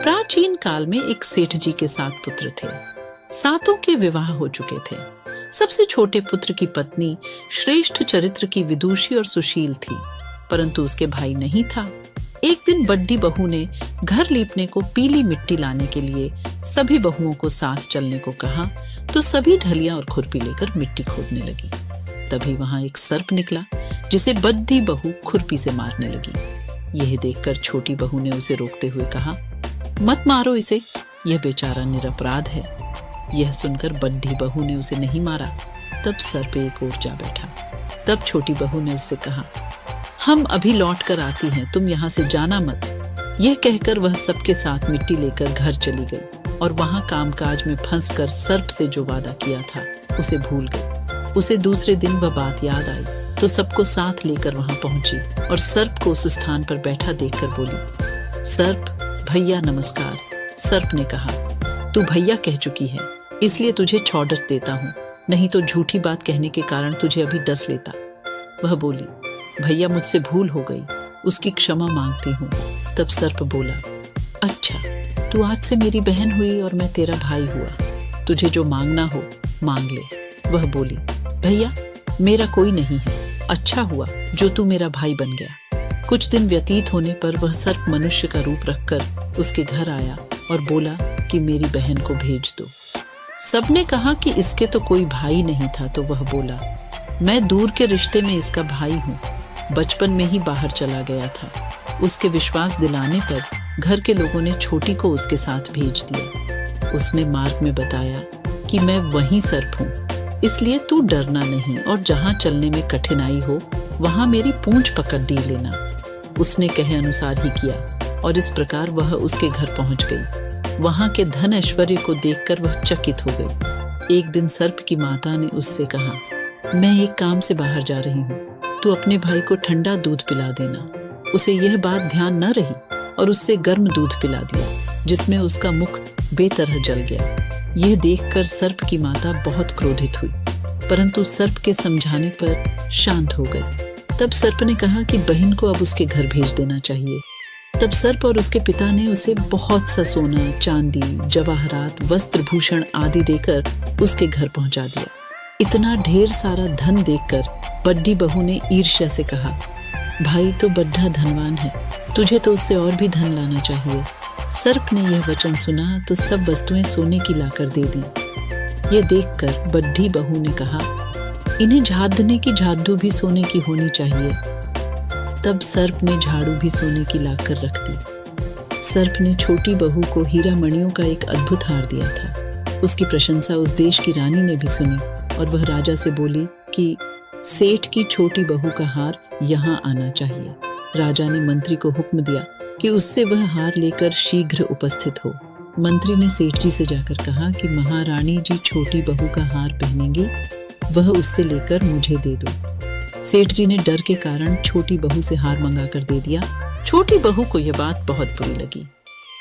प्राचीन काल में एक सेठ जी के 7 पुत्र थे। 7 के विवाह हो चुके थे। सबसे छोटे पुत्र की पत्नी श्रेष्ठ चरित्र की विदुषी और सुशील थी, परंतु उसके भाई नहीं था। एक दिन बड्डी बहू ने घर लीपने को पीली मिट्टी लाने के लिए सभी बहुओं को साथ चलने को कहा, तो सभी ढलियां और खुरपी लेकर मिट्टी खोदने लगी। तभी वहां एक सर्प निकला, जिसे बड्डी बहू खुरपी से मारने लगी। यह देखकर छोटी बहू ने उसे रोकते हुए कहा, मत मारो इसे, यह बेचारा निरपराध है। यह सुनकर बड्डी बहू ने उसे नहीं मारा। तब सर्प एक ओर जा बैठा। तब छोटी बहू ने उससे कहा, हम अभी लौट कर आती हैं, तुम यहाँ से जाना मत। यह कहकर वह सबके साथ मिट्टी लेकर घर चली गई और वहां कामकाज में फंसकर सर्प से जो वादा किया था उसे भूल गई। उसे दूसरे दिन वह बात याद आई तो सबको साथ लेकर वहां पहुंची और सर्प को उस स्थान पर बैठा देखकर बोली, सर्प भैया नमस्कार। सर्प ने कहा, तू भैया कह चुकी है, इसलिए तुझे छौड़ट देता हूँ, नहीं तो झूठी बात कहने के कारण तुझे अभी डस लेता। वह बोली, भैया मुझसे भूल हो गई, उसकी क्षमा मांगती हूँ। तब सर्प बोला, अच्छा, तू आज से मेरी बहन हुई और मैं तेरा भाई हुआ, तुझे जो मांगना हो मांग ले। वह बोली, भैया मेरा कोई नहीं है, अच्छा हुआ जो तू मेरा भाई बन गया। कुछ दिन व्यतीत होने पर वह सर्प मनुष्य का रूप रखकर उसके घर आया और बोला कि मेरी बहन को भेज दो। सबने कहा कि इसके तो कोई भाई नहीं था, तो वह बोला, मैं दूर के रिश्ते में इसका भाई हूँ, बचपन में ही बाहर चला गया था। उसके विश्वास दिलाने पर घर के लोगों ने छोटी को उसके साथ भेज दिया। उसने मार्ग में बताया कि मैं वही सर्प हूँ, इसलिए तू डरना नहीं और जहाँ चलने में कठिनाई हो वहां मेरी पूंछ पकड़ दी लेना। उसने कहे अनुसार ही किया और इस प्रकार वह उसके घर पहुंच गई। वहां के धन ऐश्वर्य को देखकर वह चकित हो गई। एक दिन सर्प की माता ने उससे कहा, मैं एक काम से बाहर जा रही हूँ, तू अपने भाई को ठंडा दूध पिला देना। उसे यह बात ध्यान न रही और उससे गर्म दूध पिला दिया, जिसमें उसका मुख बेतरह जल गया। यह देखकर सर्प की माता बहुत क्रोधित हुई, परंतु सर्प के समझाने पर शांत हो गई। तब सर्प ने कहा कि बहन को अब उसके घर भेज देना चाहिए। तब सर्प और उसके पिता ने उसे बहुत सा सोना, चांदी, जवाहरात, वस्त्र भूषण आदि देकर उसके घर पहुंचा दिया। इतना ढेर सारा धन देखकर बड्डी बहू ने ईर्ष्या से कहा, भाई तो बड्ढा धनवान है, तुझे तो उससे और भी धन लाना चाहिए। सर्प ने यह वचन सुना तो सब वस्तुएं सोने की लाकर दे दी। यह देखकर बड्ढी बहू ने कहा, इन्हें झाड़ने की झाड़ू भी सोने की होनी चाहिए। तब सर्प ने झाड़ू भी सोने की लाकर रख दी। सर्प ने छोटी बहू को हीरा मणियों का एक अद्भुत हार दिया था। उसकी प्रशंसा उस देश की रानी ने भी सुनी और वह राजा से बोली कि सेठ की छोटी बहू का हार यहाँ आना चाहिए। राजा ने मंत्री को हुक्म दिया कि उससे वह हार लेकर शीघ्र उपस्थित हो। मंत्री ने सेठ जी से जाकर कहा कि महारानी जी छोटी बहू का हार पहनेंगी, वह उससे लेकर मुझे दे दो। सेठ जी ने डर के कारण छोटी बहू से हार मंगाकर दे दिया। छोटी बहू को यह बात बहुत बुरी लगी।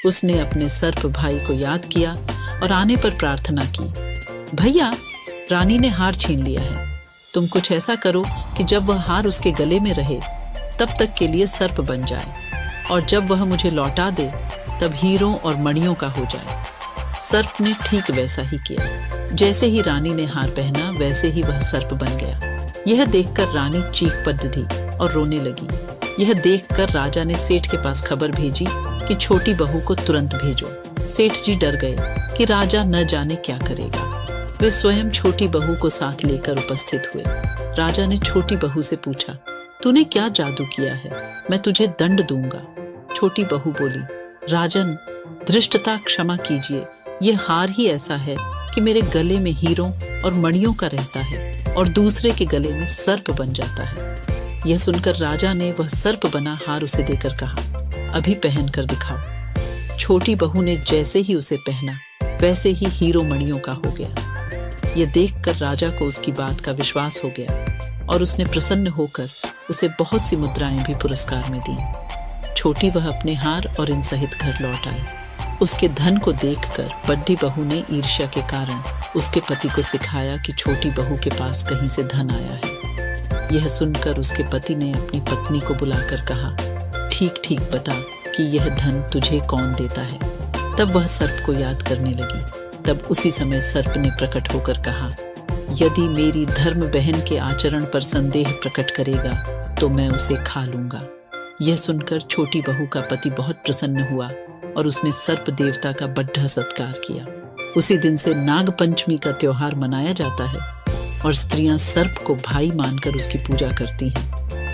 उसने अपने सर्प भाई को याद किया और आने पर प्रार्थना की, भैया रानी ने हार छीन लिया है, तुम कुछ ऐसा करो कि जब वह हार उसके गले में रहे तब तक के लिए सर्प बन जाए, और जब वह मुझे लौटा दे तब हीरों और मणियों का हो जाए। सर्प ने ठीक वैसा ही किया। जैसे ही रानी ने हार पहना वैसे ही वह सर्प बन गया। यह देखकर रानी चीख पड़ी और रोने लगी। यह देखकर राजा ने सेठ के पास खबर भेजी कि छोटी बहू को तुरंत भेजो। सेठ जी डर गए कि राजा न जाने क्या करेगा। वे स्वयं छोटी बहू को साथ लेकर उपस्थित हुए। राजा ने छोटी बहू से पूछा, तूने क्या जादू किया है, मैं तुझे दंड दूंगा। छोटी बहू बोली, राजन धृष्टता क्षमा कीजिए, यह हार ही ऐसा है कि मेरे गले में हीरों और मणियों का रहता है और दूसरे के गले में सर्प बन जाता है। यह सुनकर राजा ने वह सर्प बना हार उसे देकर कहा, अभी पहन कर दिखाओ। छोटी बहू ने जैसे ही उसे पहना वैसे ही हीरो मणियों का हो गया। यह देखकर राजा को उसकी बात का विश्वास हो गया और उसने प्रसन्न होकर उसे बहुत सी मुद्राएं भी पुरस्कार में दी। छोटी वह अपने हार और इन सहित घर लौट आई। उसके धन को देखकर बड्डी बहू ने ईर्ष्या के कारण उसके पति को सिखाया कि छोटी बहू के पास कहीं से धन आया है। यह सुनकर उसके पति ने अपनी पत्नी को बुलाकर कहा, ठीक ठीक बता कि यह धन तुझे कौन देता है। तब वह सर्प को याद करने लगी। तब उसी समय सर्प ने प्रकट होकर कहा, यदि मेरी धर्म बहन के आचरण पर संदेह प्रकट करेगा तो मैं उसे खा लूंगा। यह सुनकर छोटी बहू का पति बहुत प्रसन्न हुआ और उसने सर्प देवता का बड़ा सत्कार किया। उसी दिन से नाग पंचमी का त्योहार मनाया जाता है और स्त्रियां सर्प को भाई मानकर उसकी पूजा करती हैं।